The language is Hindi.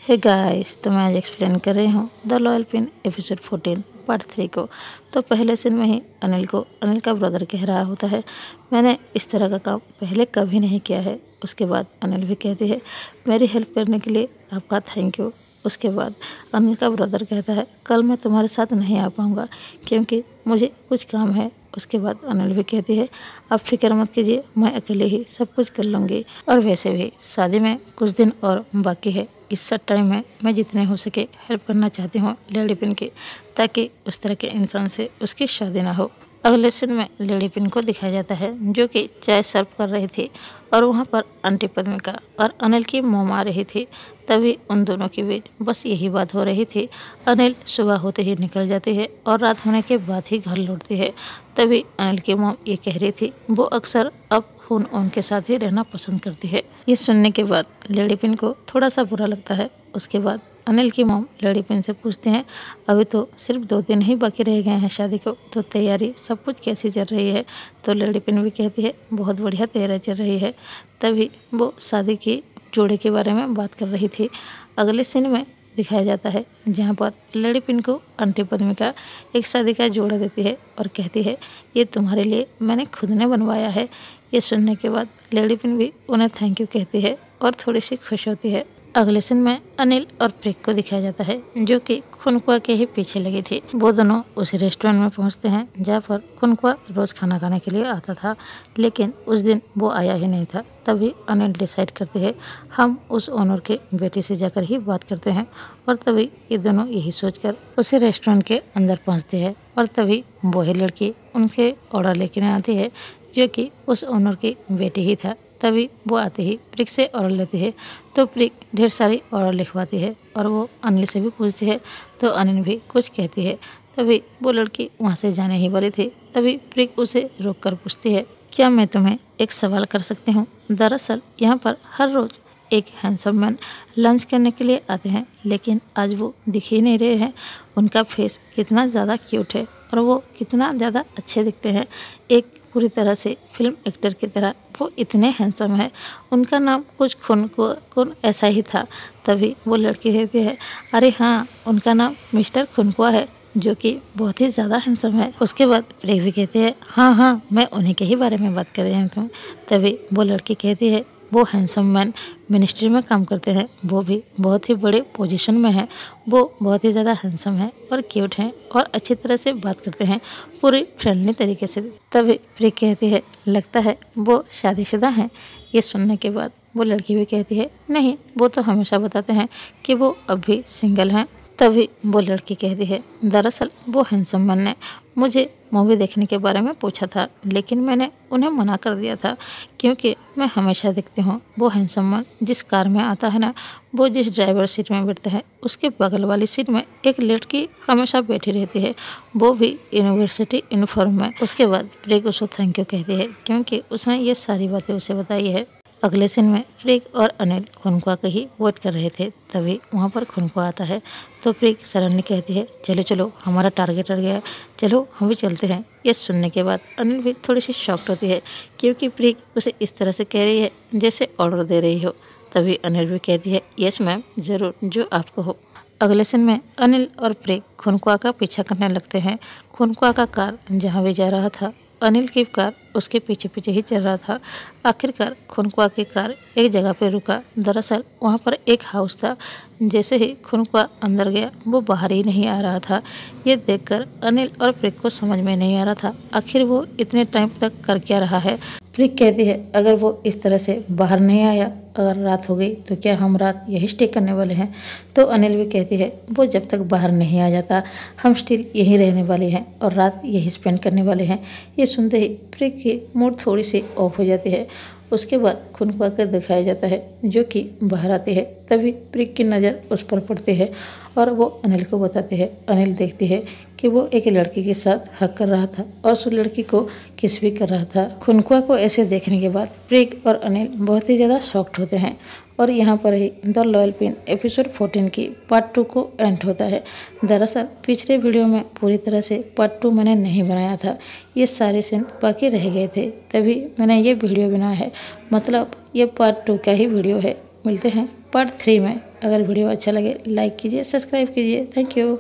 हे गाइस, तो मैं आज एक्सप्लेन कर रही हूँ the loyal pin episode 14 part 3 को। तो पहले सीन में ही अनिल का ब्रदर कह रहा होता है, मैंने इस तरह का काम पहले कभी नहीं किया है। उसके बाद अनिल भी कहती है, मेरी हेल्प करने के लिए आपका थैंक यू। उसके बाद अनिल का ब्रदर कहता है, कल मैं तुम्हारे साथ नहीं आ पाऊँगा क्योंकि मुझे कुछ काम है। उसके बाद अनिल भी कहती है, आप फिक्र मत कीजिए, मैं अकेले ही सब कुछ कर लूँगी। और वैसे भी शादी में कुछ दिन और बाकी है। इस टाइम में मैं जितने हो सके हेल्प करना चाहती हूँ लेडी पिन की, ताकि उस तरह के इंसान से उसकी शादी ना हो। अगले सीन में लेडी पिन को दिखाया जाता है जो कि चाय सर्व कर रही थी और वहाँ पर आंटी पद्मिका और अनिल की मोम आ रही थी। तभी उन दोनों के बीच बस यही बात हो रही थी। अनिल सुबह होते ही निकल जाती है और रात होने के बाद ही घर लौटती है। तभी अनिल की मोम ये कह रही थी वो अक्सर अब खून उनके साथ ही रहना पसंद करती है। ये सुनने के बाद लेडी पिन को थोड़ा सा बुरा लगता है। उसके बाद अनिल की मोम लेडी पिन से पूछते हैं, अभी तो सिर्फ 2 दिन ही बाकी रह गए हैं शादी को, तो तैयारी सब कुछ कैसी चल रही है। तो लेडी पिन भी कहती है बहुत बढ़िया तैयारी चल रही है। तभी वो शादी की जोड़े के बारे में बात कर रही थी। अगले सीन में दिखाया जाता है जहाँ पर लेडी पिन को आंटी पद्मिका एक शादी का जोड़ा देती है और कहती है, ये तुम्हारे लिए मैंने खुद ने बनवाया है। ये सुनने के बाद लेडी पिन भी उन्हें थैंक यू कहती है और थोड़ी सी खुश होती है। अगले सीन में अनिल और प्रिक को दिखाया जाता है जो कि खुनकुआ के ही पीछे लगी थी। वो दोनों उसी रेस्टोरेंट में पहुंचते हैं जहाँ पर खुनकुआ रोज खाना खाने के लिए आता था, लेकिन उस दिन वो आया ही नहीं था। तभी अनिल डिसाइड करते हैं हम उस ओनर के बेटे से जाकर ही बात करते हैं। और तभी ये दोनों यही सोचकर उसी रेस्टोरेंट के अंदर पहुँचते हैं और तभी वही लड़की उनके ऑर्डर लेकर आती है जो कि उस ओनर की बेटी ही था। तभी वो आते ही प्रिक से ऑर्डर लेती है तो प्रिक ढेर सारी ऑर्डर लिखवाती है और वो अनिल से भी पूछती है तो अनिल भी कुछ कहती है। तभी वो लड़की वहाँ से जाने ही वाली थी। तभी प्रिक उसे रोक कर पूछती है, क्या मैं तुम्हें एक सवाल कर सकती हूँ? दरअसल यहाँ पर हर रोज़ एक हैंडसम मैन लंच करने के लिए आते हैं, लेकिन आज वो दिख ही नहीं रहे हैं। उनका फेस कितना ज़्यादा क्यूट है और वो कितना ज़्यादा अच्छे दिखते हैं, एक पूरी तरह से फिल्म एक्टर की तरह वो इतने हैंडसम है। उनका नाम कुछ खुन ऐसा ही था। तभी वो लड़की कहती है, अरे हाँ, उनका नाम मिस्टर खुनकुआ है जो कि बहुत ही ज़्यादा हैंडसम है। उसके बाद प्रिक भी कहते हैं, हाँ, मैं उन्हीं के ही बारे में बात कर रही हूँ। तभी वो लड़की कहती है, वो हैंडसम मैन मिनिस्ट्री में काम करते हैं, वो भी बहुत ही बड़े पोजीशन में है। वो बहुत ही ज़्यादा हैंडसम है और क्यूट हैं और अच्छी तरह से बात करते हैं, पूरी फ्रेंडली तरीके से। तभी प्रिक कहती है, लगता है वो शादीशुदा हैं। ये सुनने के बाद वो लड़की भी कहती है, नहीं, वो तो हमेशा बताते हैं कि वो अभी सिंगल हैं। तभी वो लड़की कहती है, दरअसल वो हैंडसम मैन ने मुझे मूवी देखने के बारे में पूछा था, लेकिन मैंने उन्हें मना कर दिया था क्योंकि मैं हमेशा देखती हूँ वो हैंडसम मैन जिस कार में आता है ना, वो जिस ड्राइवर सीट में बैठता है उसके बगल वाली सीट में एक लड़की हमेशा बैठी रहती है, वो भी यूनिवर्सिटी यूनिफॉर्म में। उसके बाद प्रिक उसको थैंक यू कहती है क्योंकि उसने ये सारी बातें उसे बताई है। अगले सीन में प्रिक और अनिल खुनकुआ का ही वेट कर रहे थे। तभी वहाँ पर खुनकुआ आता है तो प्रिक सडनली कहती है, चलो हमारा टारगेट अड़ गया है, चलो हम भी चलते हैं। ये सुनने के बाद अनिल भी थोड़ी सी शॉक्ड होती है क्योंकि प्रिक उसे इस तरह से कह रही है जैसे ऑर्डर दे रही हो। तभी अनिल भी कहती है, यस मैम, ज़रूर, जो आपको हो। अगले सीन में अनिल और प्रिक खुनकुआ का पीछा करने लगते हैं। खुनकुआ का कार जहाँ भी जा रहा था, अनिल की कार उसके पीछे पीछे ही चल रहा था। आखिरकार खुनकुआ की कार एक जगह पर रुका। दरअसल वहाँ पर एक हाउस था। जैसे ही खुनकुआ अंदर गया, वो बाहर ही नहीं आ रहा था। ये देखकर अनिल और प्रिक को समझ में नहीं आ रहा था आखिर वो इतने टाइम तक कर क्या रहा है। प्रिक कहती है, अगर वो इस तरह से बाहर नहीं आया, अगर रात हो गई तो क्या हम रात यही स्टे करने वाले हैं? तो अनिल भी कहती है, वो जब तक बाहर नहीं आ जाता हम स्टिल यहीं रहने वाले हैं और रात यही स्पेंड करने वाले हैं। ये सुनते ही प्रिक की मूड थोड़ी सी ऑफ हो जाती है। उसके बाद खुनकुआ कर दिखाया जाता है जो कि बाहर आती है। तभी प्रिक की नज़र उस पर पड़ती है और वो अनिल को बताते हैं। अनिल देखती है कि वो एक लड़की के साथ हक कर रहा था और उस लड़की को किस भी कर रहा था। खुनकुआ को ऐसे देखने के बाद प्रिक और अनिल बहुत ही ज़्यादा शॉक्ड होते हैं और यहाँ पर ही द लॉयल पिन एपिसोड 14 की पार्ट 2 को एंड होता है। दरअसल पिछले वीडियो में पूरी तरह से पार्ट 2 मैंने नहीं बनाया था, ये सारे सीन बाकी रह गए थे, तभी मैंने ये वीडियो बनाया है। मतलब ये पार्ट 2 का ही वीडियो है। मिलते हैं पार्ट 3 में। अगर वीडियो अच्छा लगे लाइक कीजिए, सब्सक्राइब कीजिए। Thank you.